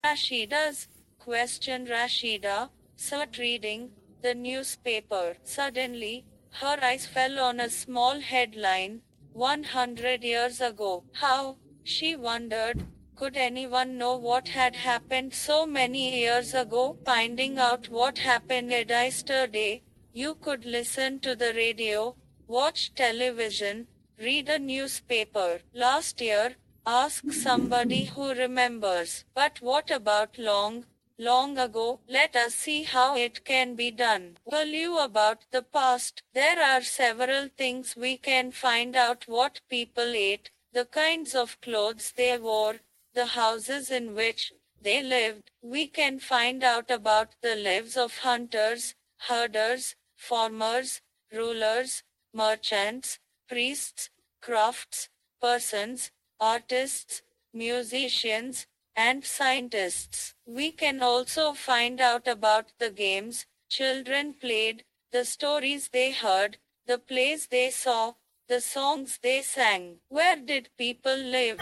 Rashida's question. Rashida sat reading the newspaper. Suddenly, her eyes fell on a small headline. 100 years ago. How, she wondered, could anyone know what had happened so many years ago? Finding out what happened yesterday, you could listen to the radio, watch television, read a newspaper. Last year, ask somebody who remembers. But what about long ago? Let us see how it can be done. Value about the past. There are several things we can find out: what people ate, the kinds of clothes they wore, the houses in which they lived. We can find out about the lives of hunters, herders, farmers, rulers, merchants, priests, crafts persons, artists, musicians, and scientists. We can also find out about the games children played, the stories they heard, the plays they saw, the songs they sang. Where did people live?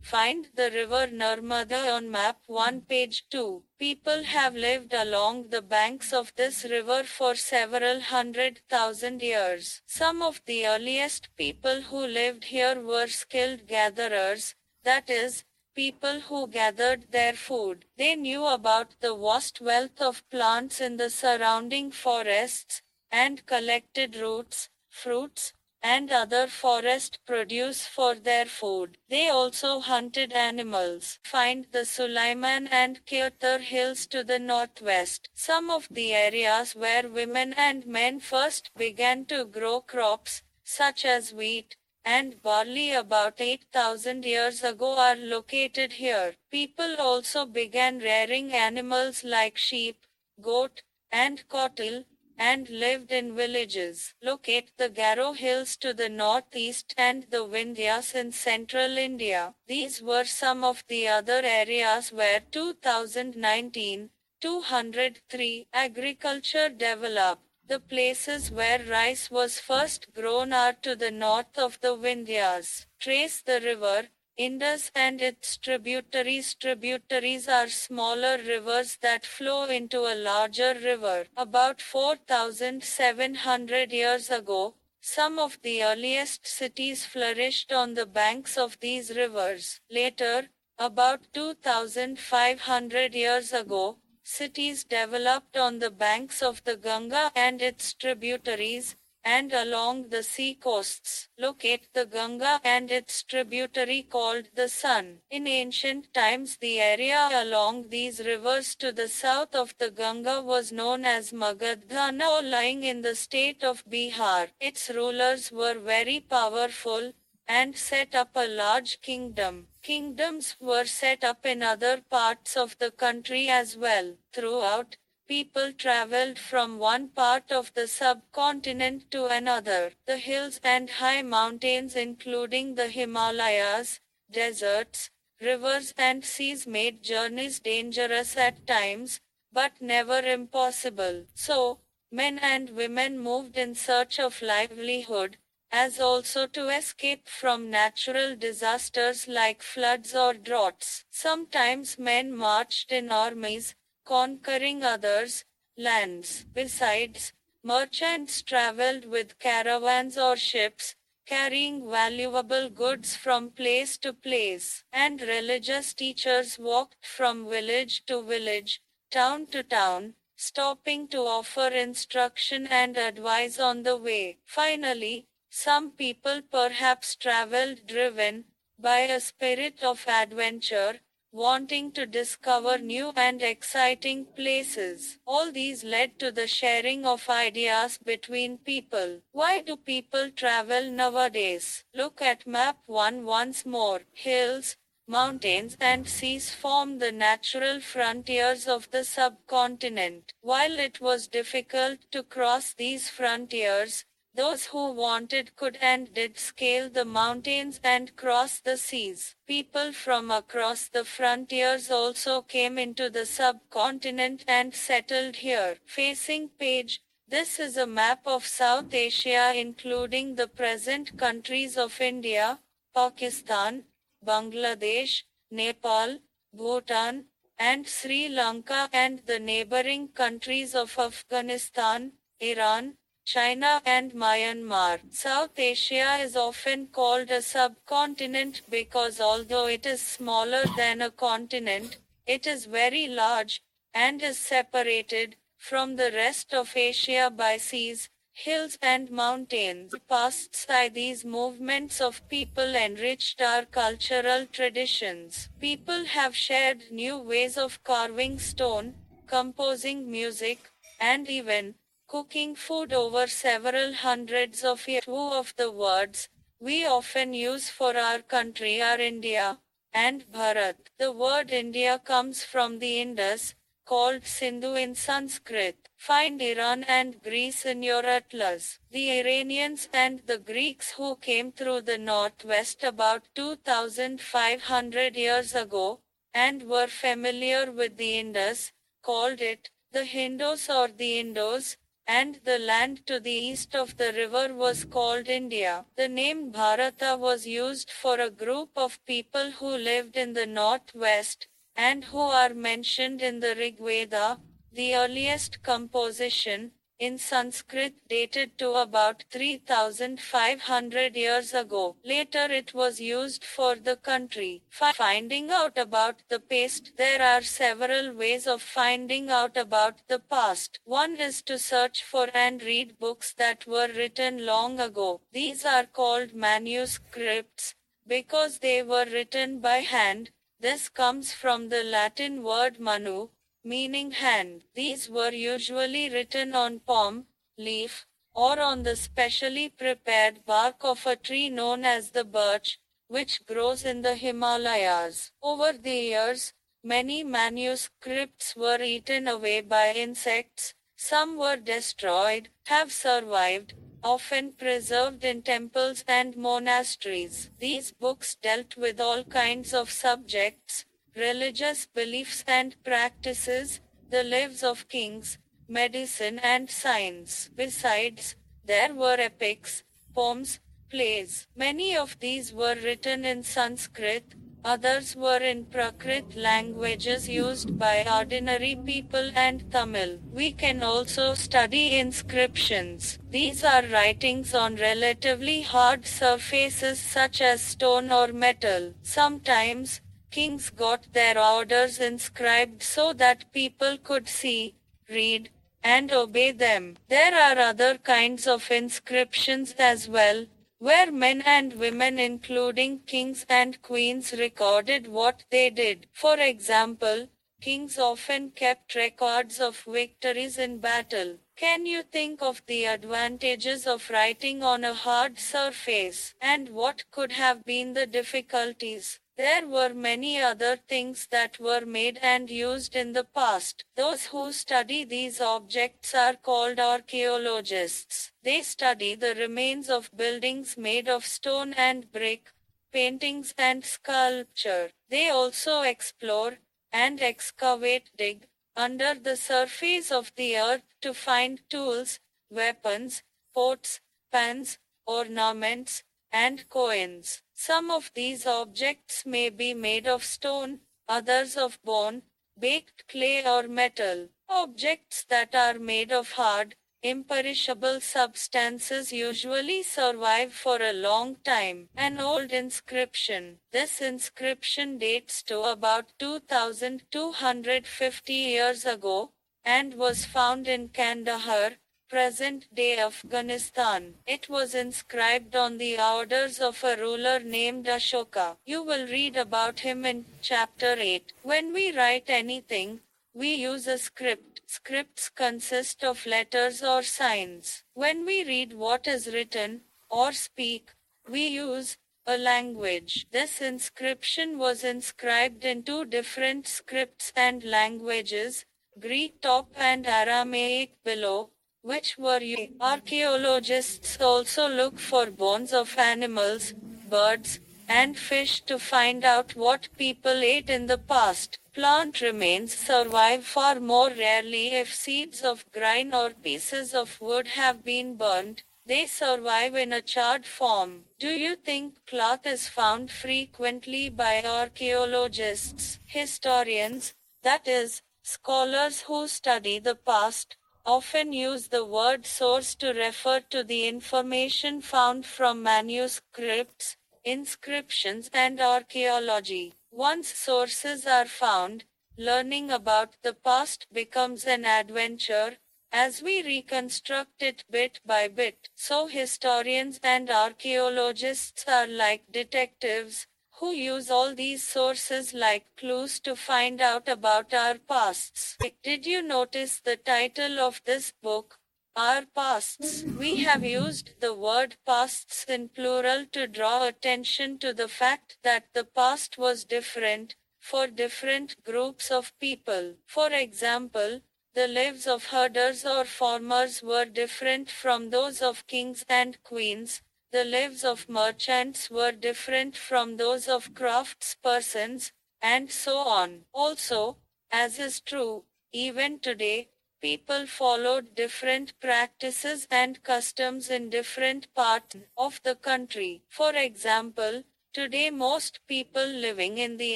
Find the river Narmada on map 1 page 2. People have lived along the banks of this river for several 100,000 years. Some of the earliest people who lived here were skilled gatherers, that is, people who gathered their food. They knew about the vast wealth of plants in the surrounding forests, and collected roots, fruits, and other forest produce for their food. They also hunted animals. Find the Sulaiman and Kyotar hills to the northwest. Some of the areas where women and men first began to grow crops, such as wheat and barley about 8,000 years ago, are located here. People also began rearing animals like sheep, goat, and cattle, and lived in villages. Locate the Garo Hills to the northeast and the Vindhyas in central India. These were some of the other areas where 2019, 203 agriculture developed. The places where rice was first grown are to the north of the Vindhyas. Trace the river Indus and its tributaries. Tributaries are smaller rivers that flow into a larger river. About 4,700 years ago, some of the earliest cities flourished on the banks of these rivers. Later, about 2,500 years ago, cities developed on the banks of the Ganga and its tributaries, and along the sea coasts. Locate the Ganga and its tributary called the Sun. In ancient times, the area along these rivers to the south of the Ganga was known as Magadha, now lying in the state of Bihar. Its rulers were very powerful and set up a large kingdom. Kingdoms were set up in other parts of the country as well. Throughout, people traveled from one part of the subcontinent to another. The hills and high mountains, including the Himalayas, deserts, rivers, and seas, made journeys dangerous at times, but never impossible. So, men and women moved in search of livelihood, as also to escape from natural disasters like floods or droughts. Sometimes men marched in armies, conquering others' lands. Besides, merchants traveled with caravans or ships, carrying valuable goods from place to place, and religious teachers walked from village to village, town to town, stopping to offer instruction and advice on the way. Finally, some people perhaps traveled driven by a spirit of adventure, wanting to discover new and exciting places. All these led to the sharing of ideas between people. Why do people travel nowadays? Look at map 1 once more. Hills, mountains, and seas form the natural frontiers of the subcontinent. While it was difficult to cross these frontiers, those who wanted could and did scale the mountains and cross the seas. People from across the frontiers also came into the subcontinent and settled here. Facing page. This is a map of South Asia including the present countries of India, Pakistan, Bangladesh, Nepal, Bhutan, and Sri Lanka and the neighboring countries of Afghanistan, Iran, China and Myanmar. South Asia is often called a subcontinent because although it is smaller than a continent, it is very large, and is separated from the rest of Asia by seas, hills and mountains. Past these movements of people enriched our cultural traditions. People have shared new ways of carving stone, composing music, and even cooking food over several hundreds of years. Two of the words we often use for our country are India and Bharat. The word India comes from the Indus, called Sindhu in Sanskrit. Find Iran and Greece in your atlas. The Iranians and the Greeks who came through the northwest about 2500 years ago, and were familiar with the Indus, called it the Hindus or the Indos, and the land to the east of the river was called India. The name Bharata was used for a group of people who lived in the northwest, and who are mentioned in the Rig Veda. The earliest composition, in Sanskrit, dated to about 3500 years ago. Later it was used for the country. Finding out about the past. There are several ways of finding out about the past. One is to search for and read books that were written long ago. These are called manuscripts, because they were written by hand. This comes from the Latin word manu, meaning hand. These were usually written on palm, leaf, or on the specially prepared bark of a tree known as the birch, which grows in the Himalayas. Over the years, many manuscripts were eaten away by insects, some were destroyed, have survived, often preserved in temples and monasteries. These books dealt with all kinds of subjects, religious beliefs and practices, the lives of kings, medicine and science. Besides, there were epics, poems, plays. Many of these were written in Sanskrit, others were in Prakrit languages used by ordinary people and Tamil. We can also study inscriptions. These are writings on relatively hard surfaces such as stone or metal. Sometimes, kings got their orders inscribed so that people could see, read, and obey them. There are other kinds of inscriptions as well, where men and women including kings and queens recorded what they did. For example, kings often kept records of victories in battle. Can you think of the advantages of writing on a hard surface? And what could have been the difficulties? There were many other things that were made and used in the past. Those who study these objects are called archaeologists. They study the remains of buildings made of stone and brick, paintings and sculpture. They also explore and excavate, dig under the surface of the earth to find tools, weapons, pots, pans, ornaments, and coins. Some of these objects may be made of stone, others of bone, baked clay or metal. Objects that are made of hard, imperishable substances usually survive for a long time. An old inscription. This inscription dates to about 2250 years ago, and was found in Kandahar, present-day Afghanistan. It was inscribed on the orders of a ruler named Ashoka. You will read about him in chapter 8. When we write anything, we use a script. Scripts consist of letters or signs. When we read what is written, or speak, we use a language. This inscription was inscribed in two different scripts and languages, Greek top and Aramaic below, which were used. Archaeologists also look for bones of animals, birds, and fish to find out what people ate in the past. Plant remains survive far more rarely if seeds of grain or pieces of wood have been burned. They survive in a charred form. Do you think cloth is found frequently by archaeologists, historians, That is, scholars who study the past often use the word source to refer to the information found from manuscripts, inscriptions, and archaeology. Once sources are found, learning about the past becomes an adventure, as we reconstruct it bit by bit. So historians and archaeologists are like detectives, who use all these sources like clues to find out about our pasts. Did you notice the title of this book? Our pasts. We have used the word pasts in plural to draw attention to the fact that the past was different for different groups of people. For example, the lives of herders or farmers were different from those of kings and queens. The lives of merchants were different from those of craftspersons, and so on. Also, as is true, even today, people followed different practices and customs in different parts of the country. For example, today most people living in the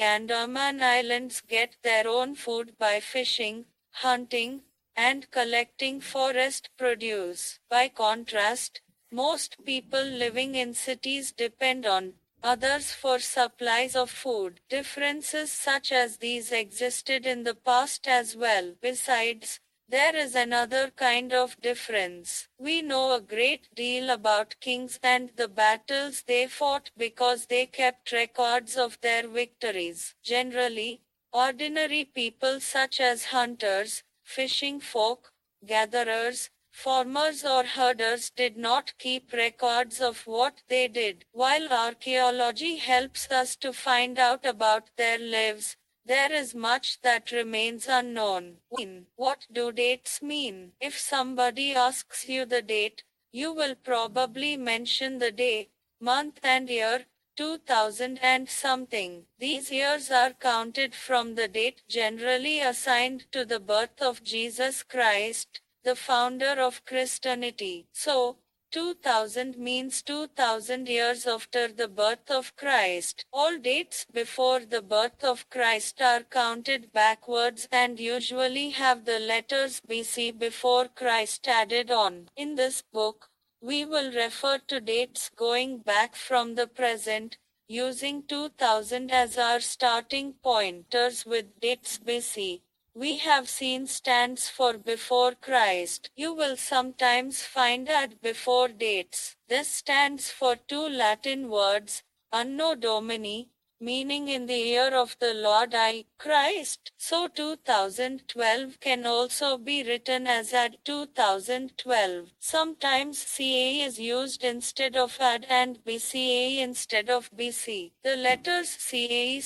Andaman Islands get their own food by fishing, hunting, and collecting forest produce. By contrast, most people living in cities depend on others for supplies of food. Differences such as these existed in the past as well. Besides, there is another kind of difference. We know a great deal about kings and the battles they fought because they kept records of their victories. Generally, ordinary people such as hunters, fishing folk, gatherers, farmers or herders did not keep records of what they did. While archaeology helps us to find out about their lives, there is much that remains unknown. What do dates mean? If somebody asks you the date, you will probably mention the day, month and year, 2000 and something. These years are counted from the date generally assigned to the birth of Jesus Christ, the founder of Christianity. So, 2000 means 2000 years after the birth of Christ. All dates before the birth of Christ are counted backwards and usually have the letters BC before Christ added on. In this book, we will refer to dates going back from the present, using 2000 as our starting pointers with dates BC. We have seen stands for before Christ. You will sometimes find at before dates. This stands for two Latin words, Anno Domini, meaning in the year of the Lord I, Christ. So 2012 can also be written as at 2012. Sometimes CA is used instead of AD and BCA instead of BC. The letters CA